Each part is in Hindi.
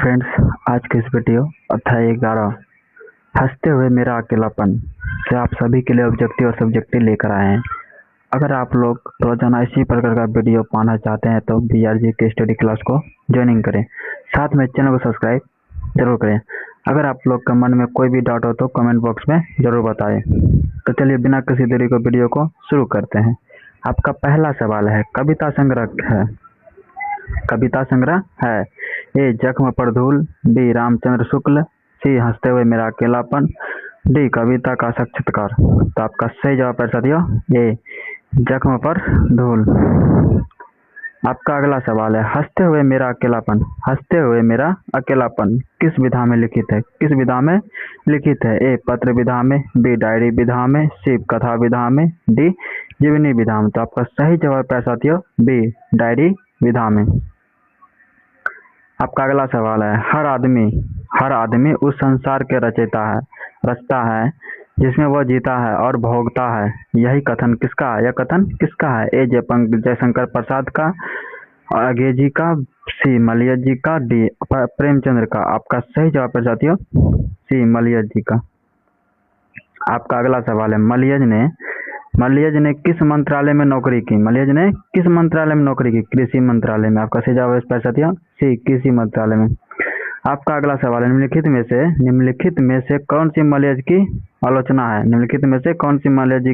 फ्रेंड्स, आज के इस वीडियो अध्याय 11 हंसते हुए मेरा अकेलापन से आप सभी के लिए ऑब्जेक्टिव और सब्जेक्टिव लेकर आए हैं। अगर आप लोग रोजाना इसी प्रकार का वीडियो पाना चाहते हैं तो BRG के स्टडी क्लास को ज्वाइनिंग करें, साथ में चैनल को सब्सक्राइब जरूर करें। अगर आप लोग के मन में कोई भी डाउट हो तो कमेंट बॉक्स में जरूर बताएं। तो चलिए बिना किसी देरी को वीडियो को शुरू करते हैं। आपका पहला सवाल है, कविता संग्रह है। ए जख्म पर धूल, बी रामचंद्र शुक्ल, सी हंसते हुए मेरा अकेलापन, डी कविता का साक्षात्कार। तो आपका सही जवाब है साथियों ए जख्म पर धूल। आपका अगला सवाल है, हंसते हुए मेरा अकेलापन किस विधा में लिखित है। ए पत्र विधा में, बी डायरी विधा में, सी कथा विधा में, डी जीवनी विधा में। तो आपका सही जवाब है साथियों बी डायरी विधा में। आपका अगला सवाल है, हर आदमी उस संसार के रचता है जिसमें वह जीता है और भोगता है। यह कथन किसका है। ए जयशंकर प्रसाद का, अंग्रेजी का, सी मलियज जी का, डी प्रेमचंद्र का। आपका सही जवाब है साथियों सी मलियज जी का। आपका अगला सवाल है, मलियज ने किस मंत्रालय में नौकरी की। कृषि मंत्रालय में। आपका सही जवाब है साथियों सी कृषि मंत्रालय में। आपका अगला सवाल है, निम्नलिखित में से कौन सी मलियज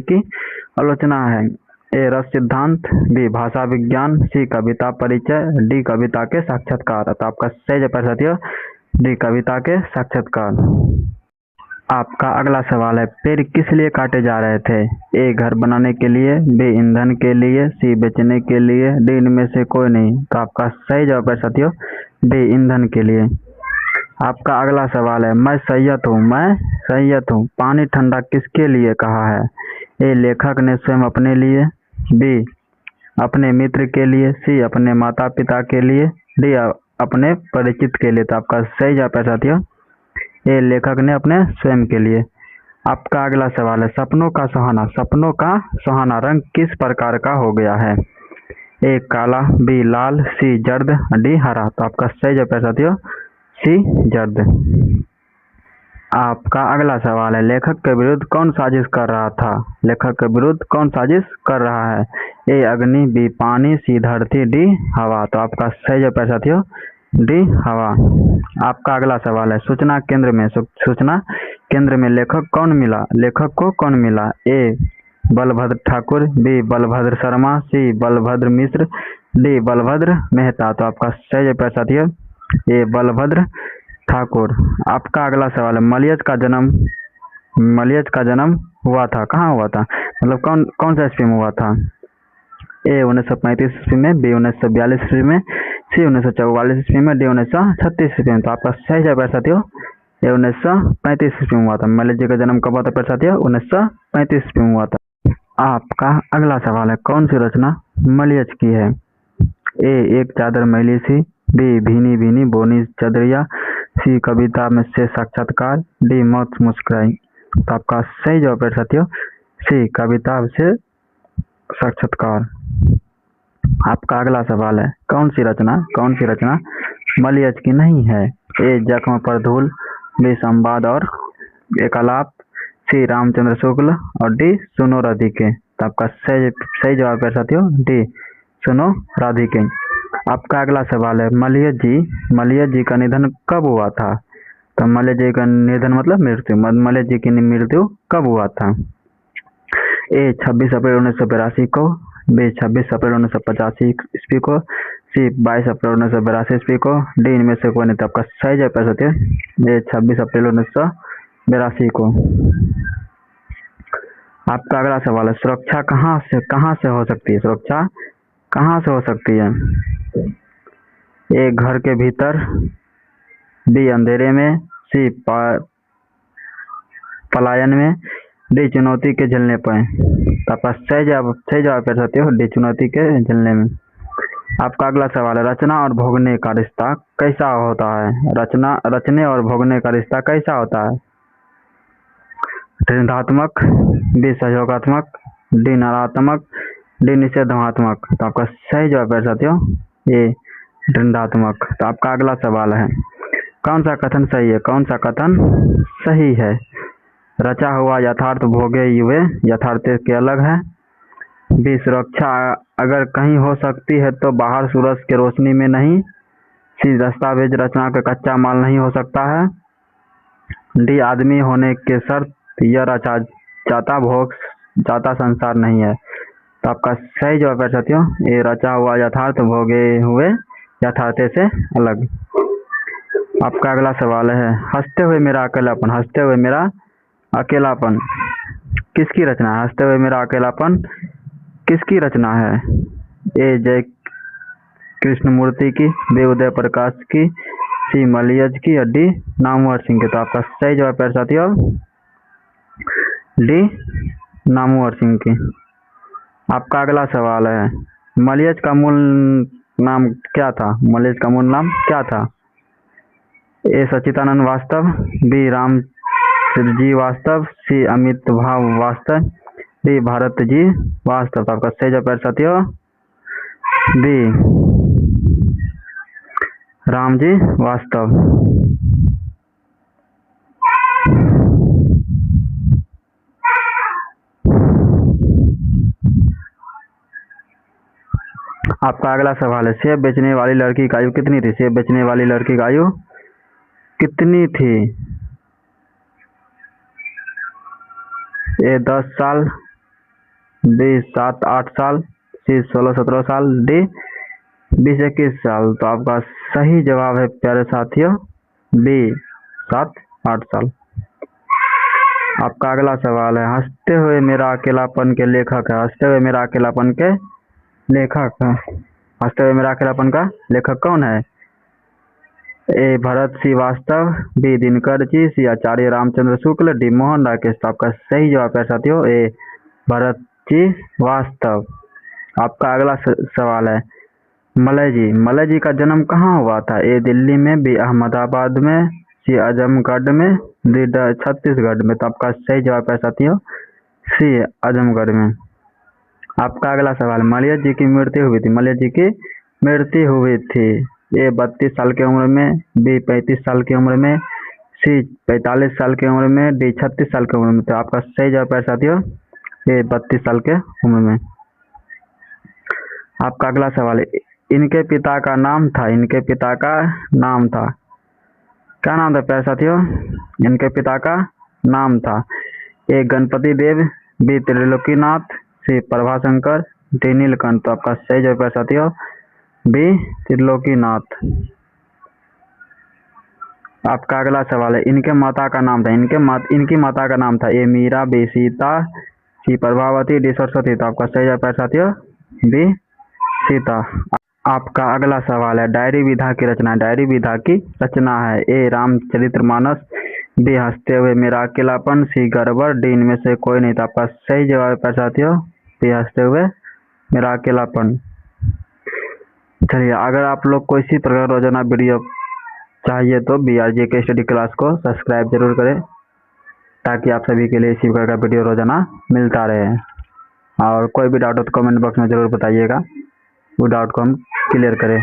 की आलोचना है। ए रस सिद्धांत, बी भाषा विज्ञान, सी कविता परिचय, डी कविता के साक्षात्कार। तो आपका सही जवाब है साथियों डी कविता के साक्षात्कार। आपका अगला सवाल है, पेड़ किस लिए काटे जा रहे थे। ए घर बनाने के लिए, बी ईंधन के लिए, सी बेचने के लिए, डी इनमें से कोई नहीं। तो आपका सही जवाब है साथियों बी ईंधन के लिए। आपका अगला सवाल है, मैं संयत हूँ, पानी ठंडा किसके लिए कहा है। ए लेखक ने स्वयं अपने लिए, बी अपने मित्र के लिए, सी अपने माता पिता के लिए, डी अपने परिचित के लिए। तो आपका सही जवाब है साथियों ये लेखक ने अपने स्वयं के लिए। आपका अगला सवाल है, सपनों का सुहाना रंग किस प्रकार का हो गया है। ए काला, बी लाल, सी जर्द, डी हरा। तो आपका सही जवाब है साथियों सी जर्द। आपका अगला सवाल है, लेखक के विरुद्ध कौन साजिश कर रहा है। ए अग्नि, बी पानी, सी धरती, डी हवा। तो आपका सही जवाब है साथियों डी हवा। आपका अगला सवाल है, सूचना केंद्र में लेखक को कौन मिला। ए बलभद्र ठाकुर, बी बलभद्र शर्मा, सी बलभद्र मिश्र, डी बलभद्र मेहता। तो आपका सही जवाब है साथियों ए बलभद्र ठाकुर। आपका अगला सवाल है, मलियज का जन्म हुआ था, कहाँ हुआ था, मतलब कौन सा ईस्वी में हुआ था। ए 1935 ईस्वी में, बी 1942 ईस्वी में, सी 1944 ईस्वी में, डी 1936 ईस्वी में। तो आपका सही जवाब है साथियों ये 1935 ईस्वी में हुआ था। मलियज जी का जन्म कब हुआ था साथियों 1935 ईस्वी में हुआ था। आपका अगला सवाल है, कौन सी रचना मलियज की है। ए एक चादर मैली सी, बी भीनी भीनी बोनी चदरिया, सी कविता में से साक्षात्कार, डी मौत मुस्कुराई। तो आपका सही जवाब है साथियों सी कविता से साक्षात्कार। आपका अगला सवाल है, कौन सी रचना मलियज की नहीं है। ए जख्म पर धूल, बी संवाद और एकालाप, सी रामचंद्र शुक्ल और डी सुनो राधिके। तो आपका सही जवाब है साथियों डी सुनो राधिके। आपका अगला सवाल है, मलियज जी का निधन कब हुआ था। तो मलियज जी का निधन मतलब मृत्यु, मलियज जी की मृत्यु कब हुआ था। ए 26 अप्रैल 1982 को, बी 26 अप्रैल 1985 ईस्वी को, सी 22 अप्रैल 1982 ईस्वी को, डी इनमें से कोई नहीं। तो आपका सही जवाब है साथियों ये 26 अप्रैल 1982 को। आपका अगला सवाल है, सुरक्षा कहाँ से हो सकती है। ए घर के भीतर, बी अंधेरे में, सी पलायन में, डी चुनौती के झेलने पर। तो आपका सही जवाब है साथियों डी चुनौती के झेलने में। आपका अगला सवाल है, रचना और भोगने का रिश्ता कैसा होता है। रचने और भोगने का रिश्ता कैसा होता है। ऋणात्मक, बी सहयोगात्मक, डी नकारात्मक, डी निषेधात्मक। तो आपका सही जवाब है साथियों ये ऋणात्मक। तो आपका अगला सवाल है, कौन सा कथन सही है? कौन सा कथन सही है? रचा हुआ यथार्थ भोगे युवे यथार्थ के अलग है। बी सुरक्षा अगर कहीं हो सकती है तो बाहर सूरज के रोशनी में नहीं। सी दस्तावेज रचना का कच्चा माल नहीं हो सकता है। डी आदमी होने के शर्त यह रचा जाता भोग जाता संसार नहीं है। तो आपका सही जवाब है साथियों ये रचा हुआ यथार्थ भोगे हुए यथार्थ से अलग। आपका अगला सवाल है हंसते हुए मेरा अकेलापन। हंसते हुए मेरा अकेलापन किसकी रचना है? हंसते हुए मेरा अकेलापन किसकी रचना है? ए जय कृष्णमूर्ति की, बी उदय प्रकाश की, सी मलियज की या डी नामवर सिंह की। तो आपका सही जवाब है साथियों डी नामवर सिंह की। आपका अगला सवाल है मलियज का मूल नाम क्या था? मलियज का मूल नाम क्या था? ए सच्चिदानंद वास्तव, बी राम जी वास्तव, सी अमित भाव वास्तव, डी भारत जी वास्तव। तो आपका सही जवाब है साथियों डी राम जी वास्तव। आपका अगला सवाल है सेब बेचने वाली लड़की की आयु कितनी थी? सेब बेचने वाली लड़की की आयु कितनी थी? ए 10 साल, बी 7-8 साल, सी 16-17 साल, डी 20-21 साल। तो आपका सही जवाब है प्यारे साथियों बी 7-8 साल। आपका अगला सवाल है हंसते हुए मेरा अकेलापन के लेखक है। हंसते हुए मेरा अकेलापन के लेखक है। हंसते हुए मेरा अकेलापन का लेखक कौन है? ए भरत श्रीवास्तव, बी दिनकर जी, सी आचार्य रामचंद्र शुक्ल, डी मोहन राकेश। तो आपका सही जवाब है साथियों ए भरत जी वास्तव। आपका अगला सवाल है मलय जी। मलय जी का जन्म कहाँ हुआ था? ए दिल्ली में, बी अहमदाबाद में, सी आजमगढ़ में, डी छत्तीसगढ़ में। तो आपका सही जवाब है साथियों सी आजमगढ़ में। आपका अगला सवाल मलय जी की मृत्यु हुई थी। मलय जी की मृत्यु हुई थी ए 32 साल की उम्र में, बी 35 साल की उम्र में, सी 45 साल की उम्र में, डी 36 साल की उम्र में। तो आपका सही जवाब है साथियों ये 32 साल के उम्र में। आपका अगला सवाल है इनके पिता का नाम था। इनके पिता का नाम था क्या नाम था प्यारे साथियों? इनके पिता का नाम था ए गणपति देव, बी त्रिलोकीनाथ, सी प्रभाशंकर, डी नीलकंठ। तो आपका सही जवाब है साथियों बी त्रिलोकीनाथ। आपका अगला सवाल है इनके माता का नाम था। इनकी माता का नाम था ए मीरा, बी सीता, सी प्रभावती, डी सरस्वती। तो आपका सही जवाब है साथियों बी सीता। आपका अगला सवाल है डायरी विधा की रचना। डायरी विधा की रचना है ए रामचरितमानस, बी हंसते हुए मेरा अकेलापन, सी गड़बड़, डी इनमें से कोई नहीं। तो आपका सही जवाब है साथियों बी हंसते हुए मेरा अकेलापन। चलिए अगर आप लोग को इसी प्रकार रोजाना वीडियो चाहिए तो BRJK स्टडी क्लास को सब्सक्राइब जरूर करें ताकि आप सभी के लिए इसी प्रकार का वीडियो रोजाना मिलता रहे। और कोई भी डाउट हो तो कमेंट बॉक्स में ज़रूर बताइएगा, वो डाउट को हम क्लियर करें।